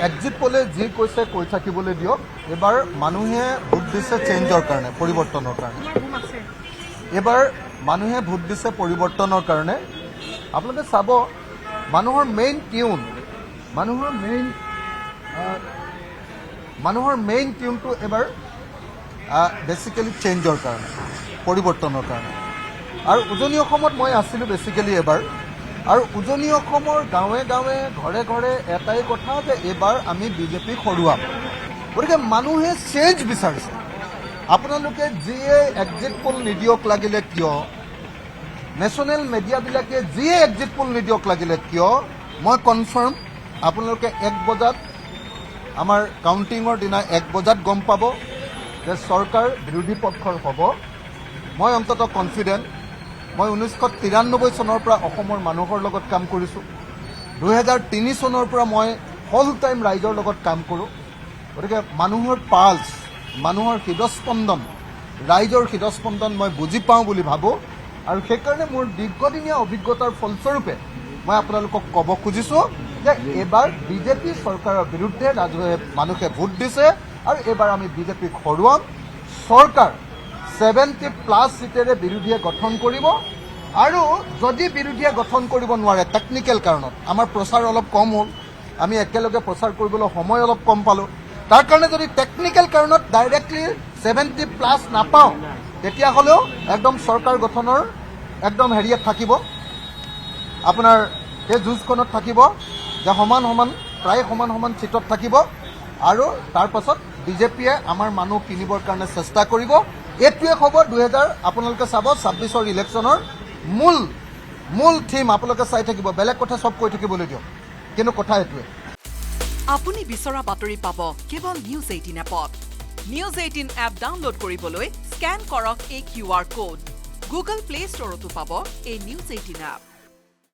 exit পোলে যি কৈছে কৈ থাকিবলৈ দিয়ক এবাৰ মানুহে ভোট দিছে চেঞ্জৰ কাৰণে পৰিৱৰ্তনৰ কাৰণে এবাৰ মানুহে ভোট দিছে পৰিৱৰ্তনৰ কাৰণে আপোনালোকে চাব মানুহৰ মেইন টিউন মানুহৰ মেইন টিউনটো এবাৰ বেচিকেলি চেঞ্জৰ কাৰণে পৰিৱৰ্তনৰ কাৰণে আৰু উজনি অসমত মই আছিলোঁ বেচিকেলি এবাৰ আৰু উজনি অসমৰ গাঁৱে গাঁৱে ঘৰে ঘৰে এটাই কথা যে এইবাৰ আমি বিজেপিক হৰুৱাম গতিকে মানুহে চেঞ্জ বিচাৰিছে আপোনালোকে যিয়ে এক্সিট পোল নিদিয়ক লাগিলে কিয় নেশ্যনেল মিডিয়াবিলাকে যিয়ে এক্সিট পোল নিদিয়ক লাগিলে কিয় মই কনফাৰ্ম আপোনালোকে 1 বজাত আমাৰ কাউণ্টিঙৰ দিনা 1 বজাত গম পাব যে চৰকাৰ বিৰোধী পক্ষৰ হ'ব মই অন্ততঃ কনফিডেণ্ট মই 1993 চনৰ পৰা অসমৰ মানুহৰ লগত কাম কৰিছোঁ 2003 চনৰ পৰা মই হোল টাইম ৰাইজৰ লগত কাম কৰোঁ গতিকে মানুহৰ পালছ মানুহৰ হৃদস্পন্দন ৰাইজৰ হৃদস্পন্দন মই বুজি পাওঁ বুলি ভাবোঁ আৰু সেইকাৰণে মোৰ দীৰ্ঘদিনীয়া অভিজ্ঞতাৰ ফলস্বৰূপে মই আপোনালোকক ক'ব খুজিছোঁ যে এইবাৰ বিজেপি চৰকাৰৰ বিৰুদ্ধে মানুহে ভোট দিছে আৰু এইবাৰ আমি বিজেপিক হৰুৱাম চৰকাৰ 70+ সিটেৰে বিৰোধীয়ে গঠন কৰিব আৰু যদি বিৰোধীয়ে গঠন কৰিব নোৱাৰে টেকনিকেল কাৰণত আমাৰ প্ৰচাৰ অলপ কম হ'ল আমি একেলগে প্ৰচাৰ কৰিবলৈ সময় অলপ কম পালোঁ তাৰ কাৰণে যদি টেকনিকেল কাৰণত ডাইৰেক্টলি 70+ নাপাওঁ তেতিয়াহ'লেও একদম চৰকাৰ গঠনৰ একদম হেৰিয়াত থাকিব আপোনাৰ এই যুঁজখনত থাকিব যে সমান সমান প্ৰায় সমান সমান চিটত থাকিব আৰু তাৰ পাছত বিজেপিয়ে আমাৰ মানুহ কিনিবৰ কাৰণে চেষ্টা কৰিব এইটোৱে হ'ব আপোনালোকে চাব 26ৰ ইলেকশ্যনৰ মূল থিম আপোনালোকে চাই থাকিব বেলেগ কথা চব কৈ থাকিবলৈ দিয়ক কিন্তু কথা এইটোৱে আপুনি বিচৰা বাতৰি পাব কেৱল নিউজ 18 এপত নিউজ 18 এপ ডাউনলোড কৰিবলৈ স্কেন কৰক এই QR কোড গুগল প্লে ষ্টৰতো পাব এই নিউজ 18 এপ